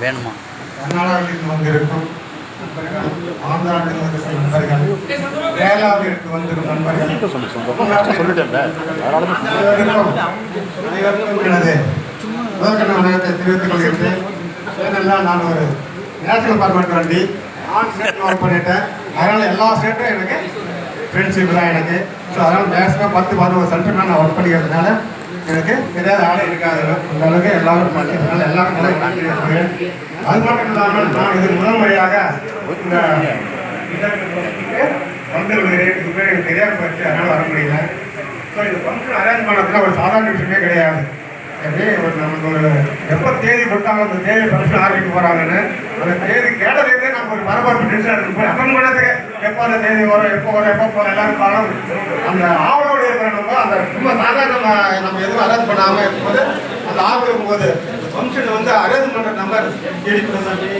வேணுமா? கர்நாடகாவிலிருந்து வந்திருக்கும் நண்பர்கள், ஆந்திராவிலிருந்து வந்திருக்கும் நண்பர்கள், கேரளாவிலிருந்து வந்திருக்கும் நண்பர்கள், அனைவருக்கும் எனது முதற்கண்ண வணக்கத்தை தெரிவித்துக் கொள்கிறேன். ஏனெல்லாம் நான் ஒரு நேஷனல் பார்மெண்ட் வண்டி ஸ்டேட் ஒர்க் பண்ணிட்டேன். அதனால் எல்லா ஸ்டேட்டும் எனக்கு ஃப்ரெண்ட்ஷிப் தான் எனக்கு. ஸோ அதனால் மேக்ஸிமம் 10-11 சென்டர் நான் ஒர்க் பண்ணிக்கிறதுனால எனக்கு தெரியாத ஆளே இருக்காது. அந்த அளவுக்கு எல்லாரும் பண்ணிக்கிறதுனால எல்லாரும் நல்லா பண்ணிக்கிறேன். அது மட்டும் இல்லாமல் நான் இது முதல் முறையாக இந்த வந்து விடுகிறேன். இதுவே எனக்கு தெரியாமல் போச்சு, அதனால் வர முடியல. ஸோ இந்த ஃபங்க்ஷன் அரேஞ்ச் பண்ணதுல ஒரு சாதாரண விஷயமே கிடையாது. அப்படியே நமக்கு ஒரு எப்போ தேதி கொடுத்தாங்க, அந்த தேதி ஃபங்க்ஷன் ஆரம்பிக்க போகிறாங்கன்னு அந்த தேதி கேட்டதுலேருந்தே நம்ம ஒரு பரபரப்பு டென்ஷன் இருக்கும். போய் அட்டன் பண்ணதுக்கு எப்போ அந்த தேதி வரும், எப்போ போகிறோம் எல்லாரும் காலம் அந்த ஆவலோடு இருக்கிற நம்ம அந்த ரொம்ப சாதாரண நம்ம எதுவும் அரேஞ்ச் பண்ணாமல் இருக்கும்போது அந்த ஆவல் இருக்கும்போது ஃபங்க்ஷன் வந்து அரேஞ்ச் பண்ணுற நம்பர் கேடி பிரசாந்தி,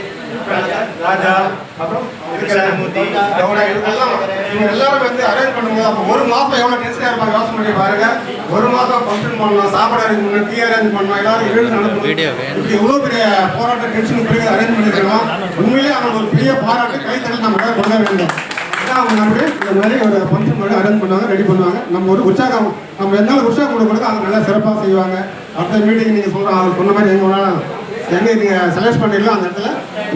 ராஜா, அப்புறம் மூர்த்தி, கவுடா, இவங்க எல்லாரும் வந்து அரேஞ்ச் பண்ணும்போது அப்போ ஒரு மாதம் எவ்வளோ டென்ஷனாக இருப்பாங்க யோசனை பண்ணி பாருங்க. ஒரு மாதம் ஃபங்க்ஷன் பண்ணணும், சாப்பாடு அரேஞ்ச் பண்ணணும், டீ அரேஞ்ச் பண்ணணும், எல்லாரும் இவங்க நடத்தணும். இப்படி எவ்வளோ பெரிய போராட்டம் டென்ஷன் பிறகு அரேஞ்ச் பண்ணிருக்கோம். உண்மையிலேயே அவங்க ஒரு பெரிய பாராட்டு கைத்தறி நம்ம கொடுக்க வேண்டும். அவங்க நம்பி இந்த மாதிரி ஒரு ஃபங்க்ஷன் பண்ணி அரேஞ்ச் பண்ணுவாங்க, ரெடி பண்ணுவாங்க. நம்ம ஒரு உற்சாகம், நம்ம எந்த உற்சாகம் கொடுக்க அவங்க நல்லா சிறப்பாக செய்வாங்க. அடுத்த மீட்டிங் நீங்கள் அவங்க சொன்ன மாதிரி எங்கே வேணாலும் எங்கே நீங்கள் செலக்ட் பண்ணிடலாம், அந்த இடத்துல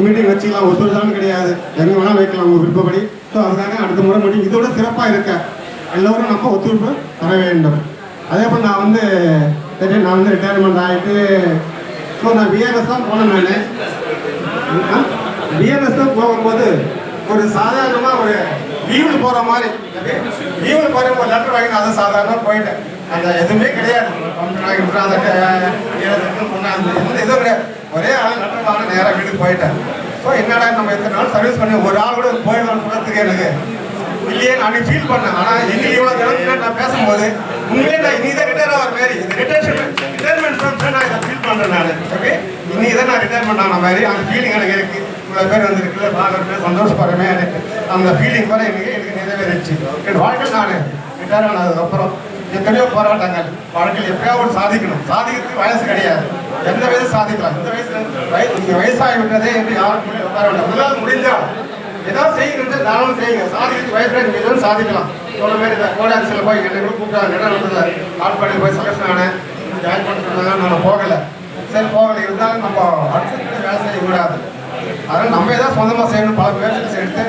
மீட்டிங் வச்சுக்கலாம். ஒத்துழைச்சாலும் கிடையாது, எங்கே வேணாலும் வைக்கலாம் உங்கள் விருப்பப்படி. ஸோ அதுக்காக அடுத்த முறை மீட்டிங் இதோட சிறப்பாக இருக்க எல்லோரும் நம்ம ஒத்துழைப்பு தர வேண்டும். அதே போல் நான் வந்து ரிட்டையர்மெண்ட் ஆகிட்டு ஸோ நான் விஆர்எஸ் தான் போனேன். நான் விஆர்எஸ் தான் போகும்போது ஒரு சாதாரணமாக ஒரு லீவில் போகிற மாதிரி லீவில் போகிற ஒரு லெட்டர் வாங்கி அதை சாதாரணமாக போயிட்டேன். அந்த எதுவுமே கிடையாது, எதுவும் கிடையாது. ஒரே ஆள் லெட்டர் வாங்க நேராக வீட்டுக்கு போயிட்டேன். ஸோ என்னடா நம்ம எத்தனை நாள் சர்வீஸ் பண்ணி ஒரு ஆள் கூட போயிடலாம்னு சொல்கிறதுக்கு எனக்கு இல்லையே நான் ஃபீல் பண்ணேன். ஆனால் இன்னைக்கு இவ்வளோ தினத்துல நான் பேசும்போது உண்மையே நான் இன்னைக்கு தான் ரிட்டையர் ஆகிற மாதிரி இந்த ரிட்டையர்மெண்ட் நான் இதை ஃபீல் பண்ணுறேன். நான் ஓகே இன்னைக்கு தான் நான் ரிட்டையர்மெண்ட் ஆன மாதிரி அந்த ஃபீலிங் எனக்கு இருக்குது. இவ்வளோ பேர் வந்துருக்கு, பார்க்குறேன், சந்தோஷப்படுறேன். எனக்கு அந்த ஃபீலிங் கூட எனக்கு நிறைவேறிச்சு. என் வாழ்க்கையில் நான் ரிட்டையர் ஆனதுக்கப்புறம் எத்தனையோ போராட்டங்கள் வாழ்க்கையில் எப்படியாவது சாதிக்கணும். சாதிக்கிறதுக்கு வயசு கிடையாது, எந்த வயசு சாதிக்கலாம். இந்த வயசுல நீங்கள் வயசாகி விட்டதே என்று யாரும் உட்கார வேண்டாம். முதலாவது முடிஞ்சால் ஏதாவது செய்யுங்க, நானும் செய்யுங்க. சாதிக்கிறதுக்கு வயசுல நீங்கள் எதுவும் சாதிக்கலாம். சொல்ல மாதிரி கோடாக்ஸில் போய் என்னை கூட கூப்பிட்டாங்க, இடம் நடந்தது ஆட்பாடியில் போய் செலக்ஷன் ஆனேன், ஜாயின் பண்ணிட்டு நான் போகலை. சரி போகலை, இருந்தாலும் நம்ம அடுத்த வேலை செய்யக்கூடாது. அதனால் நம்ம ஏதாவது சொந்தமாக செய்யணும். பல பேர் எடுத்து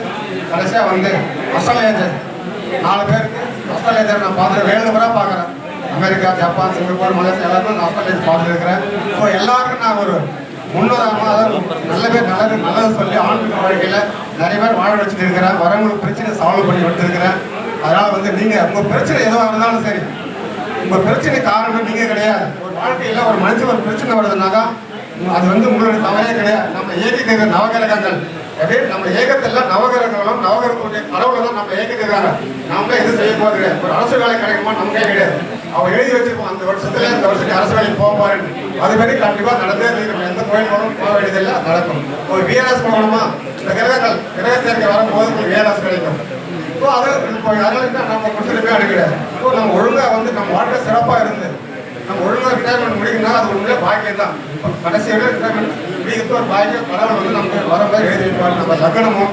கடைசியாக வந்து அஸ்ட்ரேலியா 4 பேருக்கு அஸ்ட்ரேலியா நான் பார்த்துட்டு 7 முறை பார்க்குறேன். அமெரிக்கா, ஜப்பான், சிங்கப்பூர், மலேசியா எல்லாருமே நான் ஆஸ்திரேலியா பார்த்துருக்கிறேன். ஸோ எல்லாருக்கும் நான் ஒரு முன்னோராக அதாவது நல்ல பேர் நல்லது சொல்லி ஆன்மீக வாழ்க்கையில் நிறைய பேர் வாழ வச்சுட்டு இருக்கிறேன். வரவங்களுக்கு பிரச்சனை சால்வ் பண்ணி வச்சுருக்கிறேன். அதனால் வந்து நீங்கள் உங்கள் பிரச்சனை எதுவாக இருந்தாலும் சரி, உங்கள் பிரச்சனை காரணம் நீங்கள் கிடையாது. ஒரு வாழ்க்கையில் ஒரு மனுஷன் ஒரு பிரச்சனை வருதுனாக்கா அது வந்து உங்களுடைய தவறே கிடையாது. நம்ம இயக்கிக்கிற நவகிரகங்கள் அப்படியே நம்ம ஏகத்தெல்லாம் நவகிரகங்களும் நவகிரகங்களுடைய கடவுளை தான் நம்ம ஏகிக்கிறாங்க. நாம எதுவும் செய்ய போகிறது கிடையாது. ஒரு அரசு வேலை கிடைக்குமா நமக்கே கிடையாது. அவங்க எழுதி வச்சிருப்போம் அந்த வருஷத்துல இந்த வருஷத்துக்கு அரசு வேலைக்கு போக போறேன்னு. அது மாதிரி கண்டிப்பாக நடந்தே நம்ம எந்த கோயில் போகணும் போக வேண்டியதில்லை, நடக்கும். ஒரு விஆர்எஸ் போகணுமா இந்த கிரக சேர்க்கை வரும்போது உங்களுக்கு விஆர்எஸ் கிடைக்கும். ஸோ அது இப்போ அதனால நம்ம கொடுத்துட்டு போய் கிடையாது. ஸோ நம்ம ஒழுங்காக வந்து நம்ம வாழ்க்கை சிறப்பாக இருந்து நம்ம ஒழுங்காக ரிட்டையர்மெண்ட் முடிக்கணும்னா அது உண்மையிலே பாக்கியம் தான். கடைசியோட ரிட்டையர்மெண்ட் முடிக்கிறது ஒரு பாக்கியம். கடவுள் வந்து நமக்கு வர மாதிரி எழுதி வைப்பார். நம்ம லக்னமும்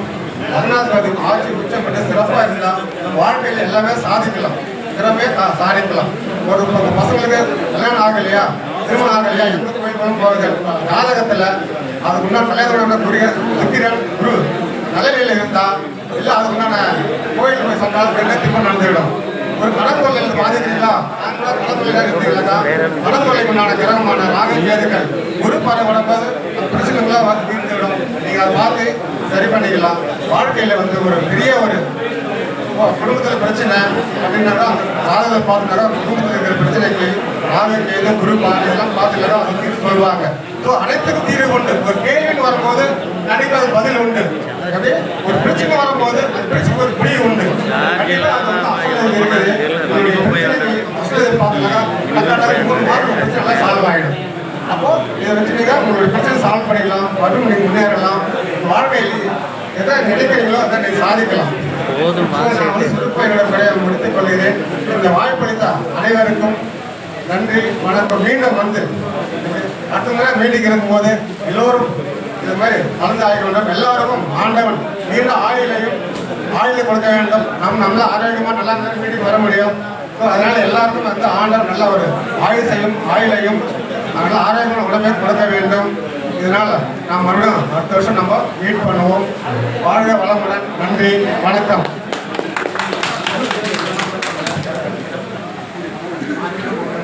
லக்னாதிபதியும் ஆட்சி உச்சம் பண்ணி சிறப்பாக இருந்தால் நம்ம வாழ்க்கையில் எல்லாமே சாதிக்கலாம், திறமே சாதிக்கலாம். ஒரு பசங்களுக்கு கல்யாணம் ஆகலையா, திருமணம் ஆகலையா, எந்த கோயிலும் போகுது ஜாதகத்தில் அதுக்கு முன்னாடி கல்யாணம் சுக்கிரன் குரு நிலைமையில் இருந்தால் இல்லை அதுக்கு முன்னாடி கோயில் போய் சொன்னால் திருமணம் நடந்துவிடும். ஒரு கடற்கொள்ளையில் பாதிக்கிறீங்களா, கடற்கொள்ளையாக இருந்தீங்களாக்கா கடற்கொள்ளைக்கு உண்டான கிரகமான ராகு கேதுக்கள் குரு பரவடம்போது பிரச்சனைகளாக வந்து தீர்ந்துவிடும். நீங்கள் அதை பார்த்து சரி பண்ணிக்கலாம். வாழ்க்கையில் வந்து ஒரு பெரிய ஒரு குடும்பத்தில் பிரச்சனை அப்படின்னாக்கா அந்த ஜாதகத்தை பார்த்துனாக்கா குடும்பத்தில் இருக்கிற பிரச்சனைக்கு ராகு கேது குரு இதெல்லாம் பார்த்துனாக்கா அதை தீர்வு சொல்லுவாங்க. ஸோ அனைத்துக்கும் தீர்வு உண்டு. ஒரு கேள்வின்னு வரும்போது கண்டிப்பாக அது பதில் உண்டு. அப்படியே ஒரு பிரச்சனை வரும்போது அந்த பிரச்சனைக்கு ஒரு புரிய உண்டு. கண்டிப்பாக அது வந்து சால்வ் ஆகிடும். அப்போ இதை வச்சுட்டீங்க உங்களுடைய பிரச்சனை சால்வ் பண்ணிடலாம், மற்றும் நீங்கள் முன்னேறலாம். வாழ்க்கையில் எதை நினைக்கிறீங்களோ அதை நீங்கள் சாதிக்கலாம். என்னோட முடித்துக் கொள்கிறேன். இந்த வாய்ப்பளித்த அனைவருக்கும் நன்றி, வணக்கம். மீண்டும் வந்து அடுத்த முறை மீட்டிங் இருக்கும்போது எல்லோரும் இது மாதிரி கலந்து ஆக வேண்டும். எல்லாருக்கும் ஆண்டவன் நீண்ட ஆயுளை கொடுக்க வேண்டும். நம்மள ஆரோக்கியமாக நல்லா இருந்தாலும் வீட்டுக்கு வர முடியும். ஸோ அதனால எல்லாருக்கும் வந்து ஆண்டவன் நல்ல ஒரு ஆயுளையும் நல்ல ஆரோக்கியமான உடம்பை கொடுக்க வேண்டும். இதனால நாம் மறுபடியும் அடுத்த வருஷம் நம்ம மீட் பண்ணுவோம். வாழ்க வளமுடன். நன்றி, வணக்கம்.